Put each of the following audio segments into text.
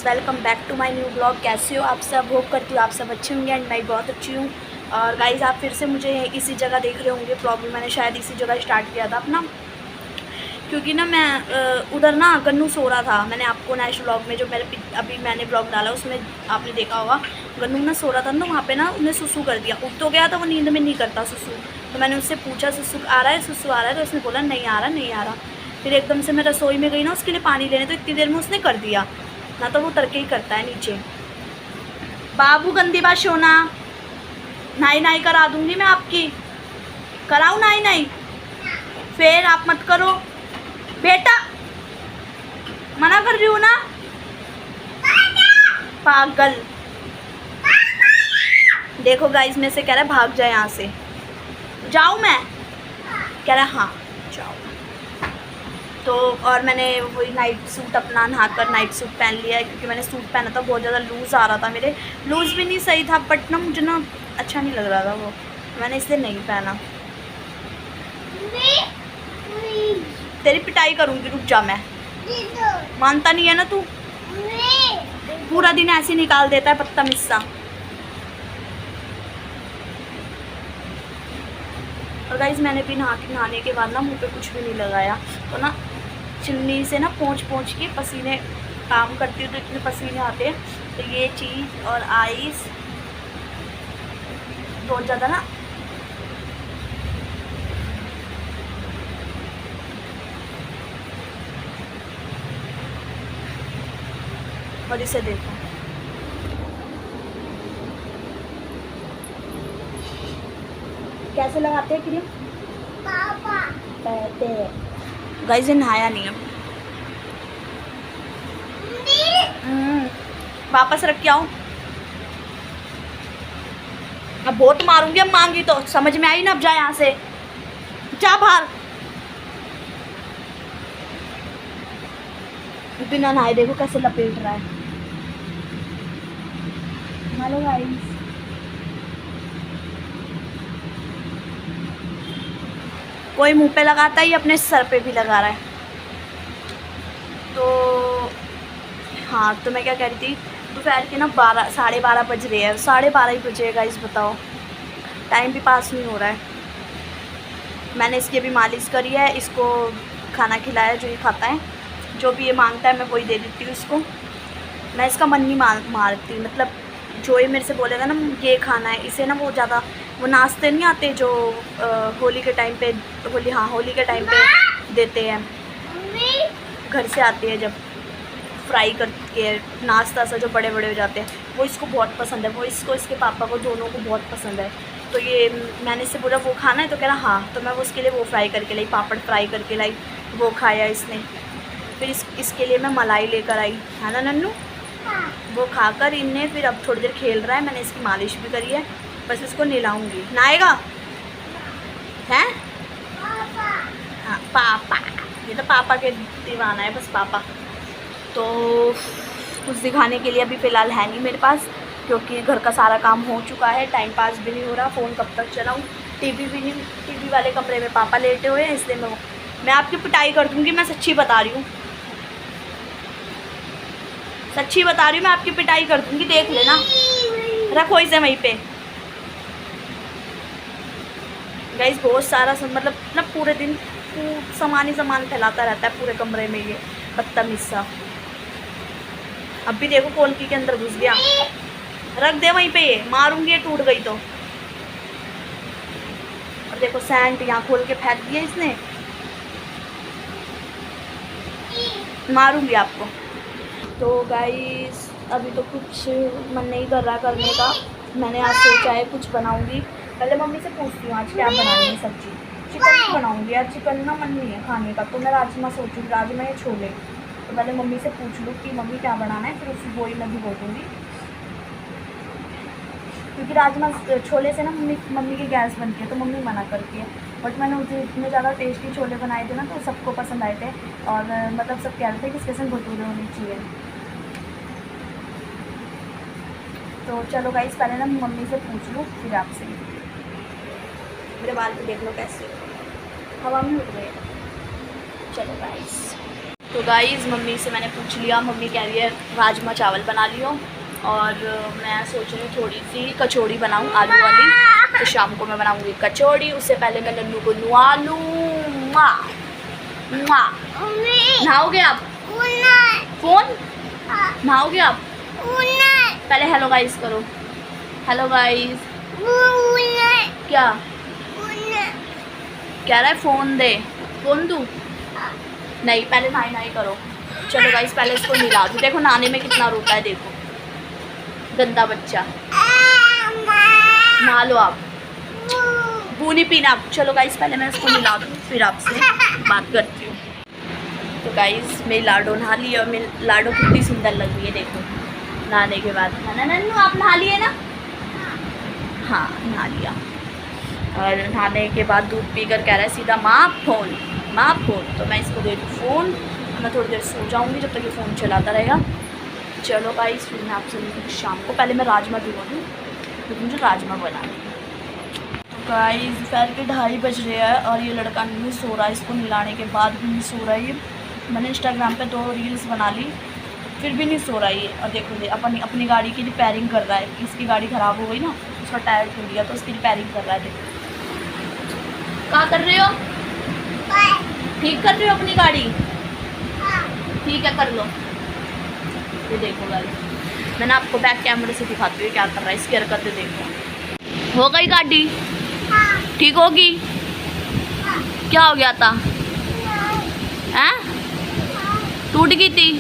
Welcome back to my new blog. कैसे हो आप सब? होप करती हूँ आप सब अच्छे होंगे एंड मैं बहुत अच्छी हूँ। और गाइज़ आप फिर से मुझे इसी जगह देख रहे होंगे। ब्लॉग भी मैंने शायद इसी जगह स्टार्ट किया था अपना, क्योंकि ना मैं उधर ना गन्नू सो रहा था। मैंने आपको नेक्स्ट ब्लॉग में जो मेरे अभी मैंने ब्लॉग डाला उसमें आपने देखा होगा, गन्नू ना सो रहा था ना, वहाँ पे ना उन्हें सुसु कर दिया। उठ तो गया था, वो नींद में नहीं करता सुसु। तो मैंने उससे पूछा सुसु आ रहा है, सुसु आ रहा है? तो उसने बोला नहीं आ रहा, नहीं आ रहा। फिर एकदम से मैं रसोई में गई ना उसके लिए पानी लेने, तो इतनी देर में उसने कर दिया ना। तो वो तड़के ही करता है नीचे। बाबू गंदी बात सोना, नाई नाई करा दूंगी मैं आपकी। कराऊँ नाई नाई? फिर आप मत करो बेटा, मना कर रही हूँ ना। पागल। देखो गाइस में से कह रहा है भाग जाए यहाँ से। जाऊँ मैं? कह रहा है हाँ जाओ। तो और मैंने वही नाइट सूट अपना नहाकर नाइट सूट पहन लिया है, क्योंकि मैंने सूट पहना था बहुत ज़्यादा लूज़ आ रहा था मेरे। लूज़ भी नहीं सही था, बट ना मुझे ना अच्छा नहीं लग रहा था वो, मैंने इसलिए नहीं पहना। तेरी पिटाई करूँगी, रुक जा। मैं मानता नहीं है ना तू, पूरा दिन ऐसे निकाल देता है पत्ता मिस्सा। और गाइस मैंने भी नहाने के बाद ना मुंह पे कुछ भी नहीं लगाया, तो ना चिन्नी से ना पोंछ के पसीने काम करती हूँ तो इतने पसीने आते हैं। तो ये चीज़ और आइस बहुत ज़्यादा ना और इसे देखो कैसे लगाते हैं क्रीम। पापा कहते हैं गाइस ये नहाया नहीं है। वापस रख के आओ। अब बहुत मारूंगी, अब मांगी तो समझ में आई ना। अब जा यहाँ से, जा बाहर। बिना नहाए देखो कैसे लपेट रहा है। हेलो गाइस, कोई मुंह पे लगाता है, अपने सर पे भी लगा रहा है। तो हाँ, तो मैं क्या कह रही थी, दोपहर के ना 12 साढ़े 12 बज रहे हैं। 12:30 ही बजे गाइस, बताओ टाइम भी पास नहीं हो रहा है। मैंने इसकी भी मालिश करी है, इसको खाना खिलाया, जो ये खाता है, जो भी ये मांगता है मैं वही दे देती हूँ इसको। मैं इसका मन नहीं मारती, मतलब जो ये मेरे से बोलेगा ना ये खाना है, इसे ना वो ज़्यादा वो नाश्ते नहीं आते जो होली के टाइम पे, होली के टाइम पे देते हैं, घर से आते हैं जब फ्राई करके नाश्ता सा जो बड़े बड़े हो जाते हैं, वो इसको बहुत पसंद है। वो इसको इसके पापा को दोनों को बहुत पसंद है। तो ये मैंने इससे बोला वो खाना है, तो कह रहा हाँ। तो मैं वो उसके लिए वो फ्राई करके लाई, पापड़ फ्राई करके लाई, वो खाया इसने। फिर इसके लिए मैं मलाई लेकर आई, है ना नन्नू। वो खाकर इनने फिर अब थोड़ी देर खेल रहा है। मैंने इसकी मालिश भी करी है, बस इसको नहलाऊंगी। नहाएगा हैं? हाँ पापा, ये तो पापा के दीवाना है, बस पापा। तो कुछ दिखाने के लिए अभी फ़िलहाल है नहीं मेरे पास, क्योंकि घर का सारा काम हो चुका है। टाइम पास भी नहीं हो रहा, फ़ोन कब तक चलाऊँ। टीवी भी नहीं, टीवी वाले कमरे में पापा लेटे हुए हैं, इसलिए मैं आपकी पिटाई कर दूँगी। मैं सच्ची बता रही हूँ, सच्ची बता रही हूँ, मैं आपकी पिटाई कर दूँगी, देख लेना। रखो इसे वहीं पे। गाइस बहुत सारा मतलब ना पूरे दिन सामान ही सामान फैलाता रहता है पूरे कमरे में ये बदतमीज़ सा। अब भी देखो कोलकी के अंदर घुस गया। रख दे वहीं पे, ये मारूंगी ये टूट गई तो। और देखो सैंड यहाँ खोल के फेंक दिया इसने, मारूंगी आपको। तो गाइस अभी तो कुछ मन नहीं कर रहा करने का। मैंने आज सोचा है कुछ बनाऊंगी, पहले मम्मी से पूछती हूँ आज क्या बनानी है सब्जी। चिकन बनाऊंगी आज, चिकन ना मन नहीं है खाने का, तो मैं राजमा सोचूंगी, राजमा या छोले। तो पहले मम्मी से पूछ लूँ कि मम्मी क्या बनाना है, फिर उसी वही मैं भी बोलूँगी। क्योंकि राजमा छोले से ना मम्मी की गैस बनती है, तो मम्मी मना करती है। बट मैंने उसे इतने ज़्यादा टेस्टी छोले बनाए थे ना, तो सबको पसंद आए थे। और मतलब सब कह रहे थे कि इसके संग भटूरे होने चाहिए। तो चलो गाइस पहले ना मम्मी से पूछ लूँ फिर आपसे। मेरे बाल पे देख लो कैसे हवा में उड़ गए। चलो गाइस तो गाइस मम्मी से मैंने पूछ लिया, मम्मी कह रही है राजमा चावल बना लियो, और मैं सोच रही हूँ थोड़ी सी कचौड़ी बनाऊँ आलू वाली। तो शाम को मैं बनाऊँगी कचौड़ी, उससे पहले मैं नन्नू को नुआ लूँ। नहाओगे आप? फ़ोन नहाओगे आप? पहले हेलो गाइस करो। Hello guys. क्या कह रहा है? फ़ोन दे। फ़ोन दूँ? नहीं, पहले नहाई करो। चलो गाइस पहले इसको नहला दूँ। देखो नहाने में कितना रोता है, देखो गंदा बच्चा। नहा लो आप, बू नहीं पीना आप। चलो गाइस पहले मैं इसको नहला दूँ, फिर आपसे बात करती हूँ। तो गाइस मेरी लाडो नहा ली, और मेरी लाडो कितनी सुंदर लग रही है देखो नहाने के बाद। है ना नन्नू? आप नहा लिए ना? हाँ नहा लिया। और नहाने के बाद दूध पीकर कह रहा है सीधा माँ फ़ोन। तो मैं इसको दे दूँ फ़ोन, मैं थोड़ी देर सो जाऊँगी जब तक ये फ़ोन चलाता रहेगा। चलो गाइस फिर मैं आपसे मिलूँगी शाम को। पहले मैं राजमा भिगो दूँ क्योंकि मुझे राजमा बनाने हैं। तो गाइस दोपहर के 2:30 बज रहे हैं और ये लड़का नहीं सो रहा है। इसको नहलाने के बाद भी नहीं सो रहा है ये। मैंने इंस्टाग्राम पे 2 रील्स बना ली, फिर भी नहीं सो रहा है ये। और देखो ये अपनी गाड़ी की रिपेयरिंग कर रहा है। इसकी गाड़ी ख़राब हो गई ना, उसका टायर टूट गया तो उसकी रिपेयरिंग कर रहा है। देखो क्या कर रहे हो? ठीक कर रहे हो अपनी गाड़ी? ठीक है कर लो। ये देखो गाड़ी, मैंने आपको बैक कैमरे से दिखाती हूँ क्या कर रहा है। इसकी हरकतें देखो। हो गई गाड़ी ठीक होगी? क्या हो गया था? हैं? टूट गई थी?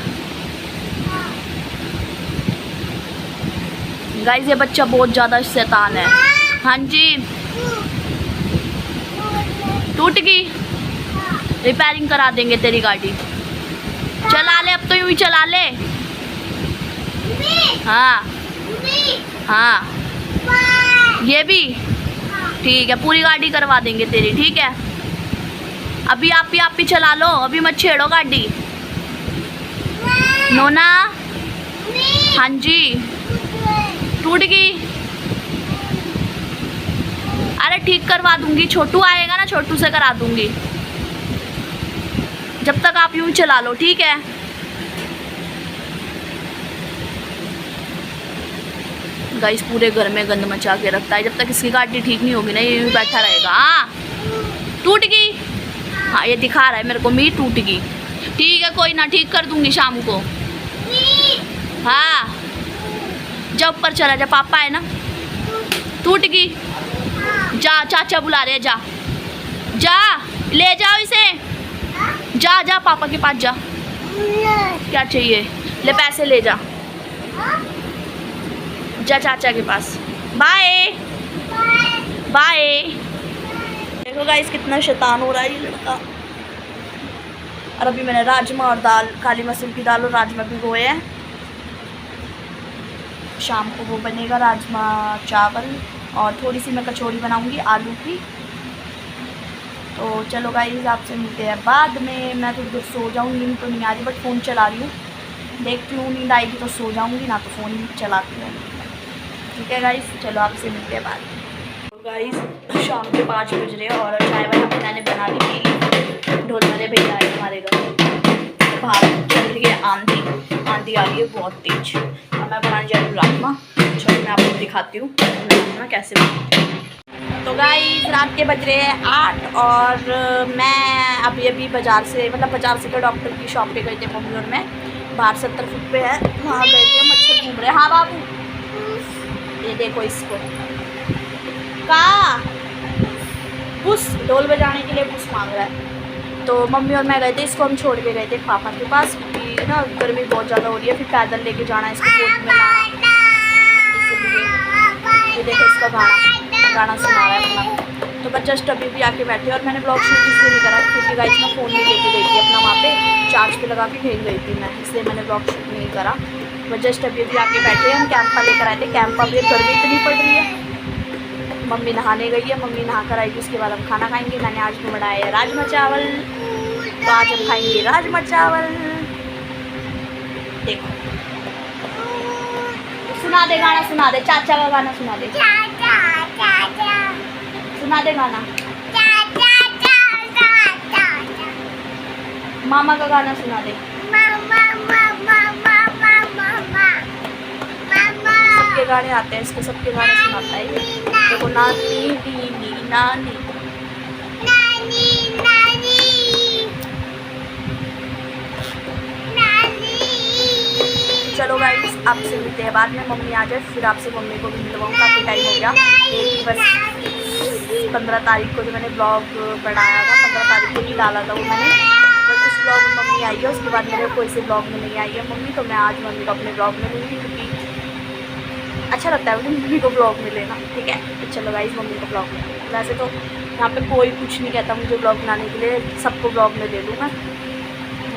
गाइस ये बच्चा बहुत ज़्यादा शैतान है। हाँ जी टूट गई? रिपेयरिंग करा देंगे तेरी गाड़ी। चला ले अब तो, यूँ ही चला ले। हाँ ये भी ठीक है, पूरी गाड़ी करवा देंगे तेरी। ठीक है अभी आप ही चला लो, अभी मत छेड़ो गाड़ी। नोना हाँ जी टूट गई? अरे ठीक करवा दूंगी, छोटू आएगा ना, छोटू से करा दूंगी। जब तक आप यूं चला लो ठीक है। गाइस पूरे घर में गंद मचा के रखता है। जब तक इसकी गाड़ी ठीक नहीं होगी ना ये यूं बैठा रहेगा। हाँ टूट गई? हाँ ये दिखा रहा है मेरे को मी टूट गई। ठीक है कोई ना, ठीक कर दूंगी शाम को। हाँ जा ऊपर चला जा, पापा है ना। टूट गई? जा चाचा बुला रहे, जा ले जाओ इसे। जा पापा के पास जा। क्या चाहिए? ले पैसे ले जा चाचा के पास। बाय। देखो गाइस कितना शैतान हो रहा है ये लड़का। और अभी मैंने राजमा और दाल, काली मसूर की दाल और राजमा भिगोए हैं। शाम को वो बनेगा राजमा चावल, और थोड़ी सी मैं कचौड़ी बनाऊंगी आलू की। तो चलो गाइस आपसे मिलते हैं बाद में। मैं थोड़ी देर सो जाऊँगी, नींद तो नहीं आ रही बट फ़ोन चला रही हूँ। देखती हूँ नींद आएगी तो सो जाऊँगी, ना तो फ़ोन चलाती रहूँगी। ठीक है गाइस चलो आपसे मिलते हैं बाद में। तो गाइस शाम के 5 बज रहे हैं और चाय वाय मैंने बना ली पी। ढोल वाले भैया आए हमारे घर। बाहर चल रही है आंधी आ रही है बहुत तेज। और मैं बनाने जा रही हूँ राजमा। चलो मैं आपको दिखाती हूँ राजमा कैसे बनाती हूँ। तो गाइस रात के बज रहे हैं 8 और मैं अभी बाज़ार से तो डॉक्टर की शॉप पे गए थे मम्मी और मैं। बाहर 70 फुट पे है, वहाँ गए थे। मच्छर घूम रहे हैं। हाँ बाबू ये देखो इसको बुस ढोल बजाने के लिए बुस मांग रहा है। तो मम्मी और मैं गए थे, इसको हम छोड़ के गए थे पापा के पास क्योंकि ना गर्मी बहुत ज़्यादा हो रही है, फिर पैदल लेके जाना है इसको गोद में लाना। ये देखो इसका गाना सुना रहा है अपना। तो बस जस्ट अभी भी आके बैठे और मैंने ब्लॉग शूट इसलिए नहीं करा क्योंकि गाइस मैं फ़ोन में लेके गई थी अपना, वहाँ पे चार्ज पे लगा के भेज गई थी मैं, इसलिए मैंने ब्लॉग शूट नहीं करा। बस जस्ट अभी आके बैठे हैं। हम कैंपा लेकर आए थे। कैंपा भी गर्मी इतनी पड़ रही है। मम्मी नहाने गई है, मम्मी नहा कर आएगी उसके बाद हम खाना खाएंगे। मैंने आज बनाया है राजमा चावल, तो आज हम खाएंगे राजमा चावल। देखो सुना दे गाना, सुना दे चाचा का गाना, सुना दे मामा का गाना सुना दे। सबके गाने आते हैं इसको, सबके गाने सुनाता है ये। देखो नानी नीनी नानी चलो गाइस आपसे मिलते हैं बाद में। मम्मी आ जाए फिर आपसे मम्मी को भी मिलवाऊँ, काफ़ी टाइम हो गया। एक बस 15 तारीख को जो मैंने ब्लॉग बनाया था, 15 तारीख को ही डाला था वो मैंने, बस उस ब्लॉग में मम्मी आई है। उसके बाद मेरे कोई से ब्लॉग में नहीं आई है मम्मी, तो मैं आज मम्मी को अपने ब्लॉग में लूँगी क्योंकि अच्छा लगता है मुझे मम्मी को ब्लॉग में लेना। ठीक है तो चलो गाइस मम्मी को ब्लॉग में। वैसे तो यहाँ पे कोई कुछ नहीं कहता मुझे ब्लॉग बनाने के लिए, सबको ब्लॉग में ले लूँ मैं,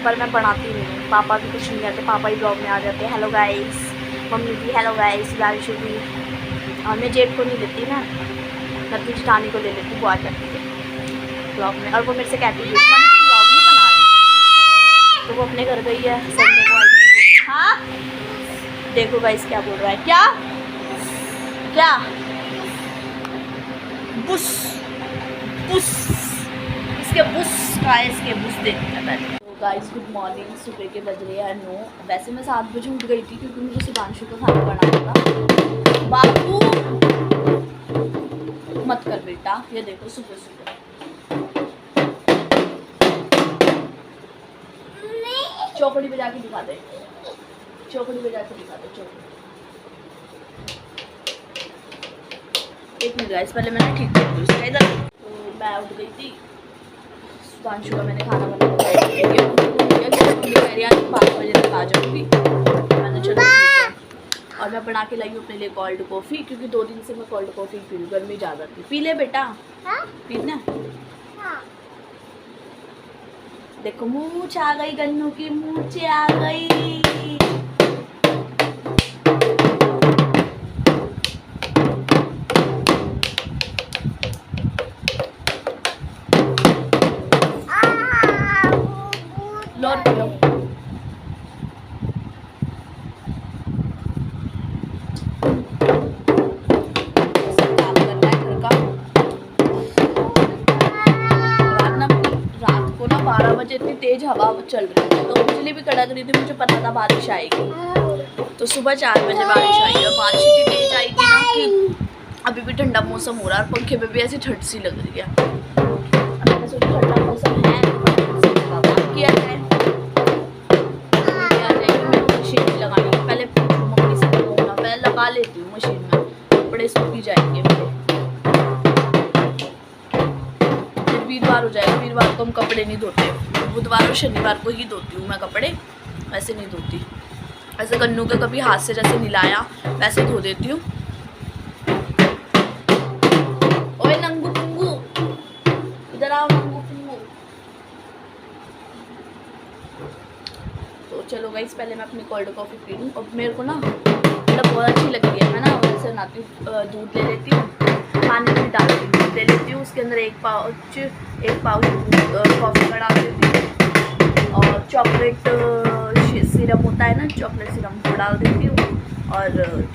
पर मैं बनाती नहीं हूँ। पापा भी कुछ नहीं कहते, पापा ही ब्लॉग में आ जाते हैं। हेलो गाइस, मम्मी भी हेलो गाइस, बारिश भी। और मैं जेठ को नहीं लेती ना, मैं अपनी जेठानी को ले लेती हूँ, वो आ जाती है ब्लॉग में। और वो मेरे से कहती है ब्लॉग नहीं बना रही, तो वो अपने घर गई है, संडे को आएगी। हाँ देखो गाइस क्या बोल रहा है, क्या क्या बुस बुस, इसके बुस का है, इसके बुस देखते हैं पहले। गाइस गुड मॉर्निंग, सुबह के बज रहे हैं 9। वैसे मैं 7 बजे उठ गई थी क्योंकि मुझे सुधांशु का खाना बनाना था। बाबू मत कर बेटा, ये देखो सुबह सुबह चौकड़ी बजा के दिखा दे, चौकड़ी बजा के दिखा दे, चौकड़ी। एक मिनट गाइस पहले मैंने ठीक कर दिया इधर। तो मैं उठ गई थी, सुधांशु का मैंने खाना बनाया, 5 बजे तक आ जाऊँगी। मैंने चलो ठीक है। और मैं बना के लाई हूँ अपने लिए कोल्ड कॉफ़ी, क्योंकि 2 दिन से मैं कोल्ड कॉफ़ी पी रही, गर्मी ज़्यादा थी। पी ले बेटा, पीना। देखो मूंछ आ गई, गन्नू की मूंछ आ गई। इतनी तेज हवा चल रही थी तो बिजली भी कड़क रही थी, मुझे पता था बारिश आएगी। तो सुबह 4 बजे बारिश आई और बारिश इतनी तेज आई थी ना कि अभी भी ठंडा मौसम हो रहा है और पंखे पे भी ऐसी ठंड सी लग रही है। मैंने सोचा ठंडा मौसम है किया है, मशीन भी लगानी है। पहले मम्मी से बोलना, पहले लगा लेती हूँ मशीन में, कपड़े सूख ही जाएंगे मेरे। वीरवार हो जाएगा, वीरवार को हम कपड़े नहीं धोते, बुधवार और शनिवार को ही धोती हूँ मैं कपड़े, वैसे नहीं धोती। ऐसे गन्नू का कभी हाथ से जैसे मिलाया वैसे धो देती हूँ। ओए नंगू पुंगू इधर आओ, नंगू पुंगू। तो चलो गाइस पहले मैं अपनी कोल्ड कॉफ़ी पी लूँ। और मेरे को ना मतलब बहुत अच्छी लगती है, मैं ना वैसे बनाती हूँ, दूध ले लेती हूँ, पानी में डाल के दूध ले लेती हूँ, उसके अंदर एक पाउच कॉफ़ी का डाल देती हूँ और चॉकलेट सिरप होता है ना, चॉकलेट सिरप वो डाल देती हूँ और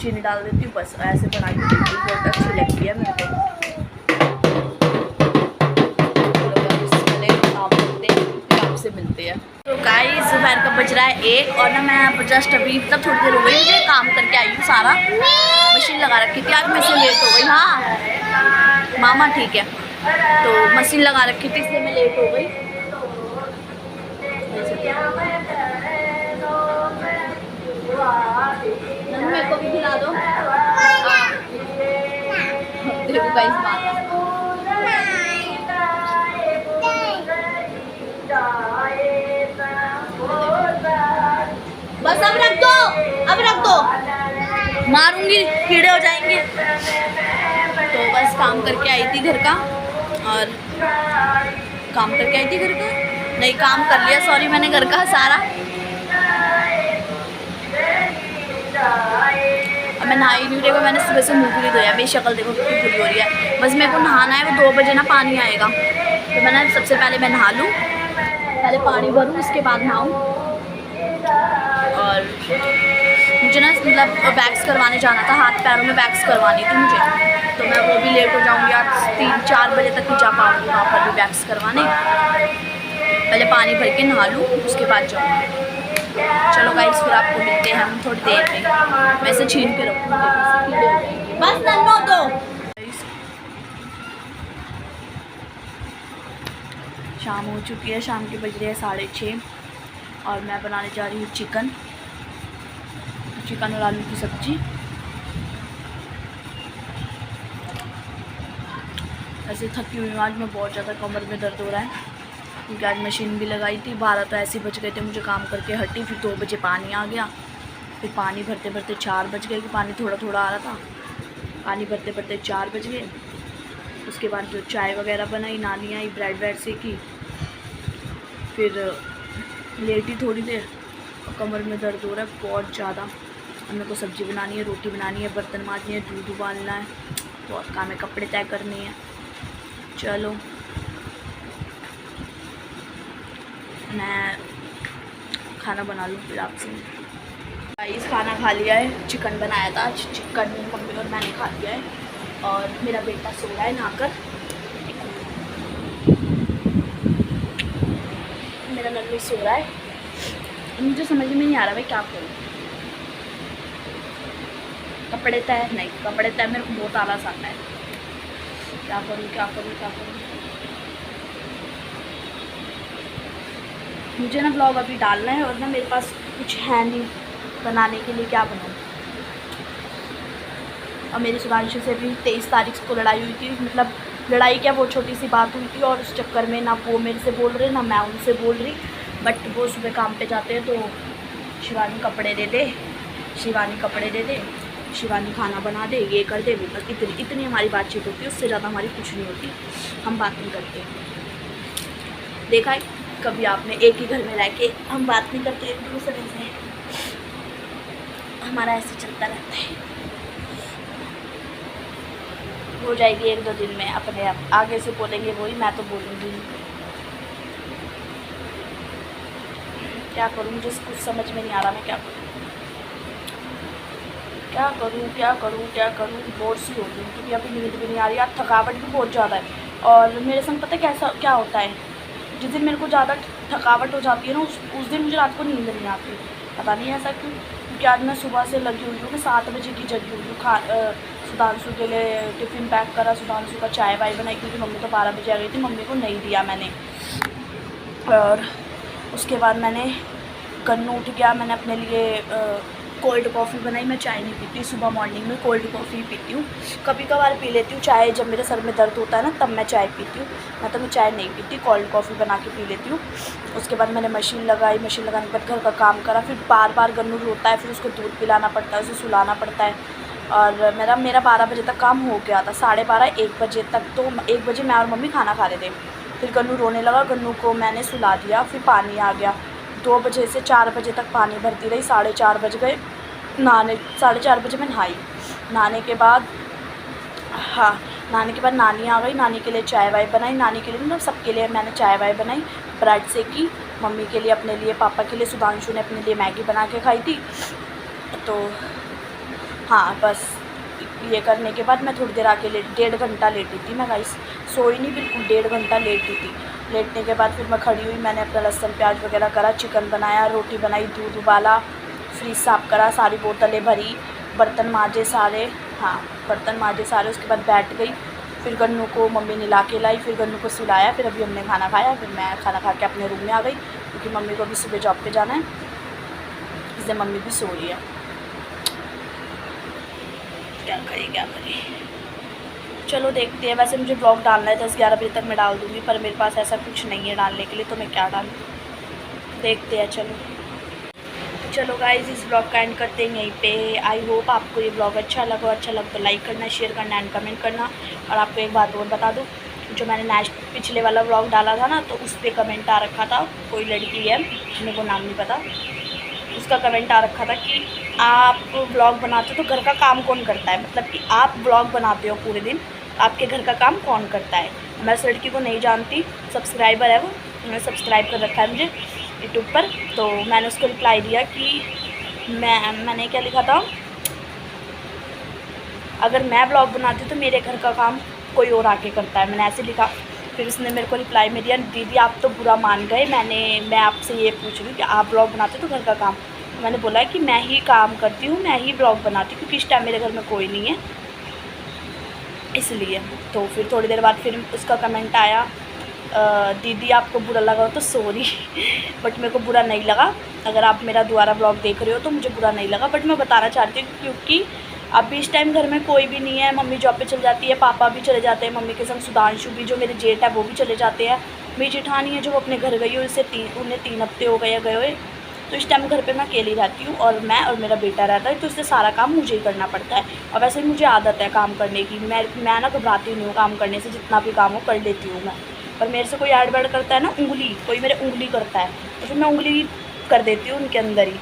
चीनी डाल देती हूँ। बस ऐसे बना के देती हूँ, बहुत अच्छी लगती है मेरे को। आपसे मिलते हैं। तो गाइस दोपहर का बज रहा है 1 और ना मैं जस्ट अभी तक थोड़ी देर हो गई मुझे काम करके आई हूँ, सारा मशीन लगा रखी थी, आज मैं से लेट हो गई। हाँ मामा ठीक है, तो मशीन लगा रखी थी इसलिए मैं लेट हो गई। मेरे को भी खिला दो, देखो गाइस बात बस अब रख दो, अब रख दो, मारूंगी कीड़े हो जाएंगे। तो बस काम करके आई थी घर का, और काम करके आई थी घर का, नहीं काम कर लिया सॉरी मैंने घर का सारा। अब मैं नहाई नहीं, देखो मैंने सुबह से मुँह भी नहीं धोया, मेरी शक्ल देखो कितनी बुरी हो रही है। बस मेरे को नहाना है, वो 2 बजे ना पानी आएगा, तो मैंने सबसे पहले मैं नहा लूँ, पहले पानी भरूँ उसके बाद नहाऊँ। और मुझे ना मतलब वैक्स करवाने जाना था, हाथ पैरों में वैक्स करवानी थी मुझे, तो मैं वो भी लेट हो जाऊँगी, आज 3-4 बजे तक ही जा पाऊँगी वहाँ पर भी वैक्स करवाने। पहले पानी भर के नहा लूँ, उसके बाद जाऊँ। चलो गाइस, फिर आपको मिलते हैं हम थोड़ी देर में। वैसे छीन के रखूँगी बस नन्नो दो। शाम हो चुकी है, शाम के बज रहे हैं 6:30 और मैं बनाने जा रही हूँ चिकन और आलू की सब्ज़ी। ऐसे थकी हुई हूँ आज मैं, बहुत ज़्यादा कमर में दर्द हो रहा है क्योंकि आज मशीन भी लगाई थी। 12 तो ऐसे ही बज गए थे, मुझे काम करके हटी। फिर 2 बजे पानी आ गया, फिर पानी भरते भरते 4 बज गए कि पानी थोड़ा थोड़ा आ रहा था। पानी भरते भरते 4 बज गए। उसके बाद जो चाय वगैरह बनाई, नानी आई, ब्रेड व्रेड सेकी, फिर लेटी थोड़ी देर। और कमर में दर्द हो रहा है बहुत ज़्यादा। और मेरे को सब्ज़ी बनानी है, रोटी बनानी है, बर्तन मांजनी है, दूध उबालना है, बहुत काम है, कपड़े तय करने हैं। चलो मैं खाना बना लूँ फिर आपसे। गाइस खाना खा लिया है, चिकन बनाया था आज। चिकन मम्मी और मैंने खा लिया है और मेरा बेटा सो रहा है नहाकर। मेरा नन्नू सो रहा है। मुझे समझ में नहीं आ रहा मैं क्या करूँ। कपड़े तय नहीं, कपड़े तय मेरे को बहुत आलस आता है। क्या करूँ क्या करूँ क्या करूँ। मुझे ना ब्लॉग अभी डालना है और ना मेरे पास कुछ है नहीं बनाने के लिए, क्या बनाऊँ। और मेरी सुधांशु से भी 23 तारीख को लड़ाई हुई थी। मतलब लड़ाई क्या, वो छोटी सी बात हुई थी और उस चक्कर में ना वो मेरे से बोल रहे ना मैं उनसे बोल रही। बट वो सुबह काम पे जाते हैं तो शिवानी कपड़े दे दे, शिवानी कपड़े दे दे, शिवानी खाना बना दे, ये कर दे, वो कर। इतनी हमारी बातचीत होती है, उससे ज़्यादा हमारी कुछ नहीं होती। हम बात नहीं करते। देखा है कभी आपने, एक ही घर में रह के हम बात नहीं करते एक दूसरे से। हमारा ऐसे चलता रहता है। हो जाएगी 1-2 दिन में अपने आप। आगे से बोलेंगे वही, मैं तो बोलूँगी नहीं। क्या करूँ, मुझे कुछ समझ में नहीं आ रहा मैं क्या करूँ क्या करूँ क्या करूँ क्या करूँ। बोर सी हो गई क्योंकि अभी नींद भी नहीं आ रही है, थकावट भी बहुत ज़्यादा है। और मेरे संग पता है कैसा क्या होता है, जिस दिन मेरे को ज़्यादा थकावट हो जाती है ना उस दिन मुझे रात को नींद नहीं आती। पता नहीं ऐसा क्यों, क्योंकि आज मैं सुबह से लगी हुई हूँ। मैं 7 बजे की जगी हुई हूँ। सुधांशु के लिए टिफ़िन पैक करा, सुधांशु का चाय वाय बनाई क्योंकि मम्मी तो 12 बजे आ गई थी। मम्मी को नहीं दिया मैंने। और उसके बाद मैंने गन्नू उठ गया, मैंने अपने लिए कोल्ड कॉफ़ी बनाई। मैं चाय नहीं पीती सुबह, मॉर्निंग में कोल्ड कॉफ़ी पीती हूँ। कभी कभार पी लेती हूँ चाय, जब मेरे सर में दर्द होता है ना तब मैं चाय पीती हूँ। मैं चाय नहीं पीती, कोल्ड कॉफ़ी बना के पी लेती हूँ। उसके बाद मैंने मशीन लगाई, मशीन लगाने के बाद घर का काम करा। फिर बार बार गन्नू रोता है, फिर उसको दूध पिलाना पड़ता है, उसे सुलाना पड़ता है। और मेरा 12 बजे तक काम हो गया था। 12:30 1 बजे तक, तो 1 बजे मैं और मम्मी खाना खा रहे थे। फिर गन्नू रोने लगा, गन्नू को मैंने सुला दिया। फिर पानी आ गया, 2 बजे से 4 बजे तक पानी भरती रही। 4:30 बज गए नहाने। 4:30 बजे मैं नहाई। नहाने के बाद नानी आ गई। नानी के लिए चाय वाय बनाई। नानी के लिए मतलब सबके लिए मैंने चाय वाय बनाई, ब्रेड सेकी। मम्मी के लिए, अपने लिए, पापा के लिए, सुधांशु ने अपने लिए मैगी बना के खाई थी। तो हाँ, बस ये करने के बाद मैं थोड़ी देर आके 1.5 घंटा लेटी थी मैं गाइस। सोई नहीं बिल्कुल, 1.5 घंटा लेटी थी। लेटने के बाद फिर मैं खड़ी हुई, मैंने अपना लहसुन प्याज वगैरह करा, चिकन बनाया, रोटी बनाई, दूध उबाला, फ्रिज साफ़ करा, सारी बोतलें भरी, बर्तन मांजे सारे। बर्तन मांजे सारे। उसके बाद बैठ गई। फिर गन्नू को मम्मी ने ला के लाई, फिर गन्नू को सुलाया। फिर अभी हमने खाना खाया। फिर मैं खाना खा के अपने रूम में आ गई क्योंकि मम्मी को अभी सुबह जॉब पे जाना है, इसलिए मम्मी भी सो रही है। क्या करें। चलो देखते हैं। वैसे मुझे ब्लॉग डालना है 10-11 बजे तक मैं डाल दूँगी, पर मेरे पास ऐसा कुछ नहीं है डालने के लिए, तो मैं क्या डालूँ, देखते हैं। चलो गाइज़, इस ब्लॉग का एंड करते हैं यहीं पे। आई होप आपको ये ब्लॉग अच्छा लगा तो लाइक करना, शेयर करना एंड कमेंट करना। और आपको एक बात और बता दूँ, जो मैंने पिछले वाला ब्लॉग डाला था ना, तो उस पर कमेंट आ रखा था, कोई लड़की है, मेरे को नाम नहीं पता, उसका कमेंट आ रखा था कि आप ब्लॉग बनाते हो तो घर का काम कौन करता है। मतलब कि आप ब्लॉग बनाते हो पूरे दिन, आपके घर का काम कौन करता है। मैं उस लड़की को नहीं जानती, सब्सक्राइबर है वो, उन्होंने सब्सक्राइब कर रखा है मुझे यूट्यूब पर। तो मैंने उसको रिप्लाई दिया कि मैंने क्या लिखा था, अगर मैं ब्लॉग बनाती हूँ तो मेरे घर का काम कोई और आके करता है, मैंने ऐसे लिखा। फिर उसने मेरे को रिप्लाई में दिया, दीदी आप तो बुरा मान गए, मैं आपसे ये पूछ रही हूँ कि आप ब्लॉग बनाते हो तो घर का काम। मैंने बोला कि मैं ही काम करती हूँ, मैं ही ब्लॉग बनाती हूँ, क्योंकि इस टाइम मेरे घर में कोई नहीं है इसलिए। तो फिर थोड़ी देर बाद फिर उसका कमेंट आया, दीदी आपको बुरा लगा हो तो सॉरी बट मेरे को बुरा नहीं लगा। अगर आप मेरा दोबारा ब्लॉग देख रहे हो तो मुझे बुरा नहीं लगा, बट मैं बताना चाहती हूँ क्योंकि अभी इस टाइम घर में कोई भी नहीं है। मम्मी जॉब पे चल जाती है, पापा भी चले जाते हैं, मम्मी के संग सुधांशु भी, जो मेरे जेठ है वो भी चले जाते हैं। मेरी जेठानी है जो अपने घर गई है, उन्हें 3 हफ्ते हो गए गए हुए। तो इस टाइम घर पे मैं अकेली रहती हूँ और मैं और मेरा बेटा रहता है, तो इससे सारा काम मुझे ही करना पड़ता है। और वैसे भी मुझे आदत है काम करने की, मैं ना घबराती नहीं हूँ काम करने से, जितना भी काम हो कर लेती हूँ मैं। पर मेरे से कोई ऐड बैड करता है ना, कोई मेरे उंगली करता है तो फिर मैं उंगली कर देती हूँ उनके अंदर ही।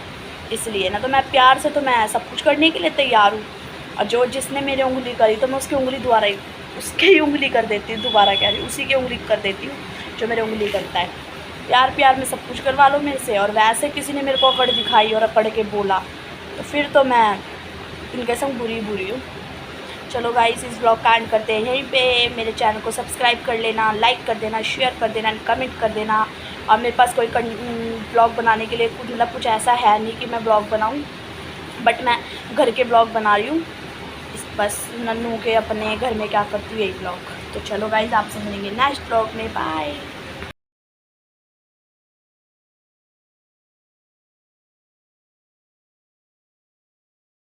इसलिए ना तो मैं प्यार से तो मैं सब कुछ करने के लिए तैयार हूँ, और जिसने मेरी उंगली करी तो मैं उसकी उंगली उंगली कर देती हूँ, दोबारा कह रही हूँ, उसी की उंगली कर देती हूँ जो मेरी उंगली करता है। प्यार में सब कुछ करवा लो मेरे से। और वैसे किसी ने मेरे को अकड़ दिखाई और अकड़ के बोला तो फिर तो मैं इनके संग बुरी हूँ। चलो गाइस, इस ब्लॉग का एंड करते हैं यहीं पे। मेरे चैनल को सब्सक्राइब कर लेना, लाइक कर देना, शेयर कर देना, कमेंट कर देना। और मेरे पास कोई ब्लॉग बनाने के लिए कुछ ऐसा है नहीं कि मैं ब्लॉग बनाऊँ, बट मैं घर के ब्लॉग बना रही हूँ, बस नन्नू के अपने घर में क्या करती हूँ यही ब्लॉग। तो चलो गाइस, आपसे मिलेंगे नेक्स्ट ब्लॉग में, बाय।